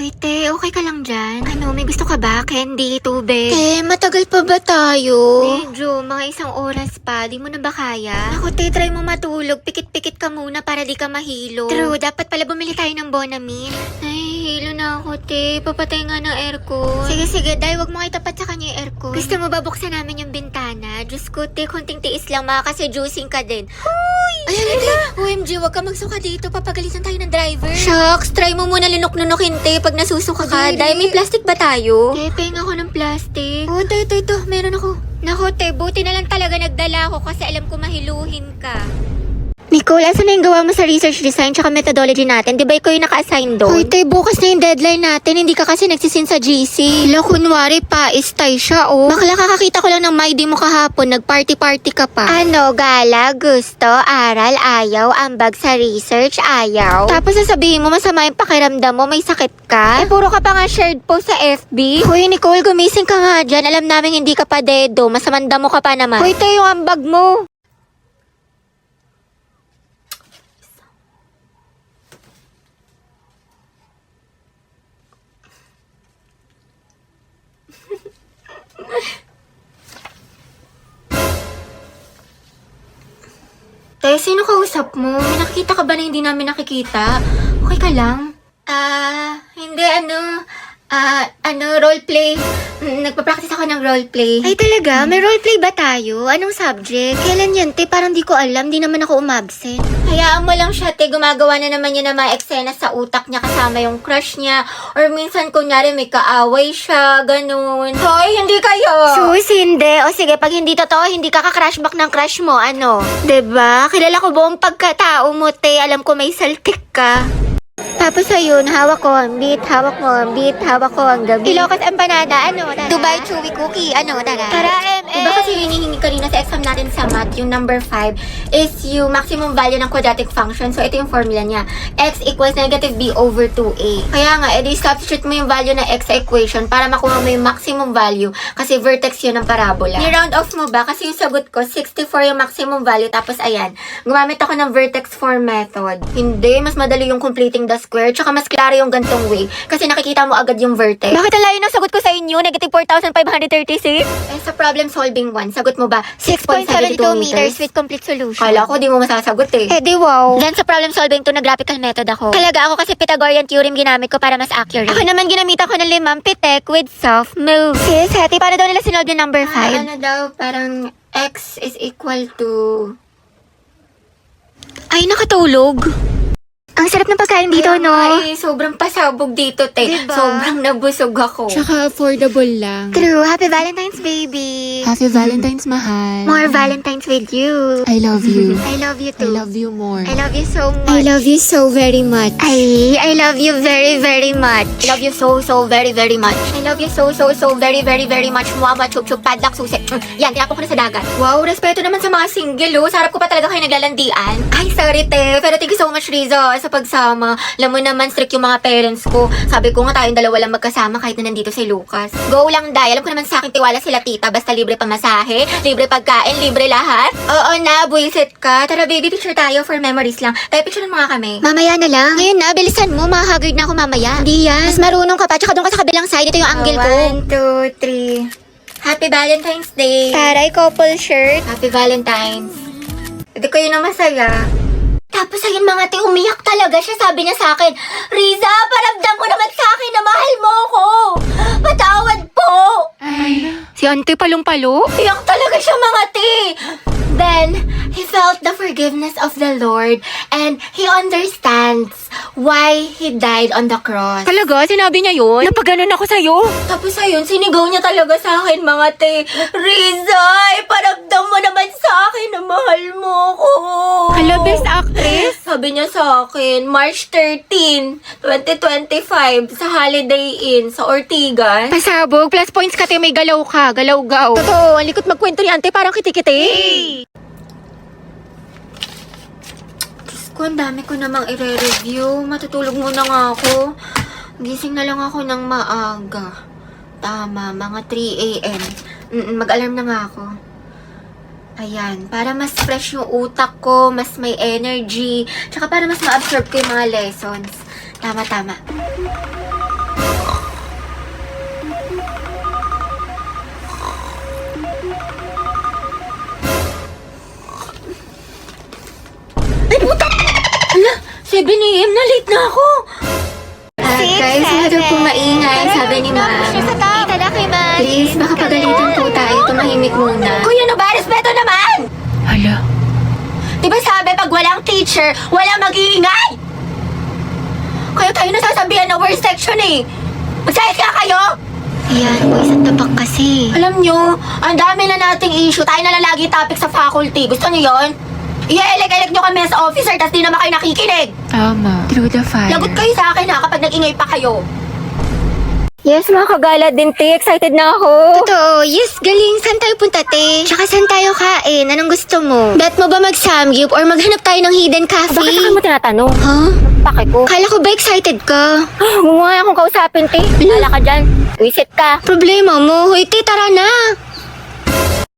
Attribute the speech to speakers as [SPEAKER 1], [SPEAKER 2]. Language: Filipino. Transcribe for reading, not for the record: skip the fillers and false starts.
[SPEAKER 1] Uy, te, okay ka lang dyan? Ano, may gusto ka ba? Candy, tubig? Te, matagal pa ba tayo? Medyo, mga isang oras pa. Di mo na ba kaya? Ako, te, try mo matulog. Pikit-pikit ka muna para di ka mahilo. True, dapat pala bumili tayo ng Bonamine. Ay, hilo na ako, te. Papatay nga ng aircon. Sige, dahil wag mo itapat sa kanya yung aircon. Gusto mo ba buksan namin yung bintana? Diyos ko, te, konting tiis lang kasi juicing ka din. Uy! Ayan, te. OMG, wag ka magsuka dito. Papagalitan tayo ng driver. Shucks, try mo muna lunok-nunokin, te, pag nasusuka ka. Dahil may plastic ba tayo? Te, penga ako ng plastic. Oo, ito. Meron ako. Naku, te, buti na lang talaga nagdala ako kasi alam ko mahiluhin ka. Nicole, asan na yung gawa mo sa research design tsaka methodology natin? Di ba ikaw yung naka-assign doon? Hoy, te, bukas na yung deadline natin. Hindi ka kasi nagsisin sa GC. Hala, kunwari pa, istay siya, oh. Bakla, kakakita ko lang ng MyD mo kahapon. Nag-party-party ka pa. Ano, gala, gusto, aral, ayaw, ambag sa research, ayaw. Tapos sasabihin mo, masama yung pakiramdam mo, may sakit ka? Eh, puro ka pa nga shared post sa FB. Hoy, Nicole, gumising ka nga dyan. Alam namin hindi ka pa dedo. Masamanda mo ka pa naman. Hoy, te, yung ambag mo. Te, sino kausap mo? May nakikita ka ba na hindi namin nakikita? Okay ka lang? Hindi, roleplay. Nagpa-practice ako ng roleplay. Ay, talaga? May roleplay ba tayo? Anong subject? Kailan yan, te? Parang di ko alam. Di naman ako umabsent. Hayaan mo lang siya, te. Gumagawa na naman yun ng mga eksena sa utak niya kasama yung crush niya. Or minsan, kunyari, may kaaway siya. Ganun. Hoy, hindi kayo! Sus, hindi. O sige, pag hindi totoo, hindi ka ka-crushback ng crush mo. Ano? Diba? Kilala ko buong pagkatao mo, te. Alam ko may saltik ka. Tapos ayun, hawak ko ang beat, hawak mo ang beat, hawak ko ang gabi. Ilocos empanada, ano, tara? Dubai chewy cookie, ano, tara? Tara, Diba kasi hinihingi kanina sa exam natin sa math, yung number 5 is yung maximum value ng quadratic function. So, ito yung formula niya. X equals negative b over 2a. Kaya nga, edi substitute mo yung value ng x sa equation para makuha mo yung maximum value kasi vertex yun ng parabola. Ni-round off mo ba? Kasi yung sagot ko, 64 yung maximum value. Tapos, ayan, gumamit ako ng vertex form method. Hindi, mas madali yung completing the square, tsaka mas klaro yung gantong way. Kasi nakikita mo agad yung vertex. Bakit ang layo ng sagot ko sa inyo? Negative 4,536? Eh, sa problem solving 1, sagot mo ba? 6.72 meters with complete solution. Kala ko, di mo masasagot eh. Eh, di wow. Then sa problem solving 2, nag-graphical method ako. Talaga ako kasi Pythagorean theorem ginamit ko para mas accurate. Ako naman ginamitan ko ng limang pitek with soft move. Sis, Hetty, paano daw nila sinolve yung number 5? Ano daw, parang x is equal to... Ay, nakatulog. Ang sarap ng pagkain dito, no? Ay, sobrang pasabog dito, te. Diba? Sobrang nabusog ako.
[SPEAKER 2] Tsaka affordable lang.
[SPEAKER 1] True. Happy Valentine's, baby.
[SPEAKER 2] Happy Valentine's, mahal.
[SPEAKER 1] More Valentine's with you.
[SPEAKER 2] I love you.
[SPEAKER 1] I love you
[SPEAKER 2] I
[SPEAKER 1] too.
[SPEAKER 2] love you more.
[SPEAKER 1] I love you so much.
[SPEAKER 2] I love you so very much.
[SPEAKER 1] I love you very, very much. I love you so, very, very much. I love you so, very, very, very much. Muwa, chup, chup, padlock, susi. Yan, tinapon ko na sa dagat. Wow, respeto naman sa mga single, oh. Sarap ko pa talaga kayo naglalandian. Ay, sorry, te. Pero thank you so much, Riza, sa pagsama. Alam mo naman, strict yung mga parents ko. Sabi ko nga tayong dalawa lang magkasama kahit na nandito si Lucas. Go lang, Day. Alam ko naman sa akin tiwala sila tita. Basta libre pamasahe, libre pagkain, libre lahat. Oo na, buisit ka. Tara, baby, picture tayo for memories lang. Tayo picture ng mga kami. Mamaya na lang. Ngayon na, bilisan mo. Mahagard na ako mamaya. Hindi yan. Mas marunong ka pa. Tsaka doon ka sa kabilang side. Ito yung angle ko. 1, 2, 3. Happy Valentine's Day. Taray, couple shirt. Happy Valentine's. Hindi kayo na masaya. Tapos ayun mga te, umiyak talaga siya. Sabi niya sa akin, Riza, paramdam mo naman sa akin na mahal mo ko. Patawad po.
[SPEAKER 2] Ay, si Auntie Palong-Palo?
[SPEAKER 1] Iyak talaga siya mga te. Then, he felt the forgiveness of the Lord and he understands why he died on the cross.
[SPEAKER 2] Talaga? Sinabi niya yun? Napaganon ako sa'yo?
[SPEAKER 1] Tapos ayun, sinigaw niya talaga sa akin mga te, Riza, iparamdam mo naman sa akin na mahal mo ko.
[SPEAKER 2] Hala, best actress?
[SPEAKER 1] Sabi niya sa akin, March 13, 2025, sa Holiday Inn, sa Ortigas.
[SPEAKER 2] Pasabog, plus points ka, te. May galaw ka. Galaw-gaw.
[SPEAKER 1] Totoo, ang likot magkwento ni Ante, parang kiti-kiti. Diyos ko, ang dami ko namang i-review. Matutulog muna nga ako. Gising na lang ako ng maaga. Tama, mga 3 a.m. Mag-alarm na nga ako. Ayan, para mas fresh yung utak ko, mas may energy, tsaka para mas ma-absorb ko yung mga lessons. Tama. talaga ni ma'am. Kita na kay ma'am. Please, baka pagalitan po tayo. Tumahimik muna. Kuya, ano ba? Respeto naman!
[SPEAKER 2] Hala.
[SPEAKER 1] Diba sabi, pag walang teacher, walang mag-iingay? Kaya tayo nasasabihan na worst section eh. Magsayat ka kayo! Ayan, boys at tapak kasi. Alam nyo, ang dami na nating issue. Tayo na lang lagi topic sa faculty. Gusto nyo yon? I-elect nyo kami sa officer, tas di naman kayo nakikinig.
[SPEAKER 2] Tama. Through the fire.
[SPEAKER 1] Lagot kayo sa akin ha, kapag nag-ingay pa kayo. Yes, mga kagala din, te. Excited na ako. Totoo. Yes, galing. Saan tayo punta, te? Tsaka saan tayo kain? Anong gusto mo? Bet mo ba mag-samgyup or maghanap tayo ng hidden cafe?
[SPEAKER 3] Bakit saka mo tinatanong?
[SPEAKER 1] Huh?
[SPEAKER 3] Pake ko.
[SPEAKER 1] Kala ko ba excited ka?
[SPEAKER 3] Huwag mo nga akong kausapin, te. Wala ka dyan. Visit ka.
[SPEAKER 1] Problema mo. Hoy, te, tara na.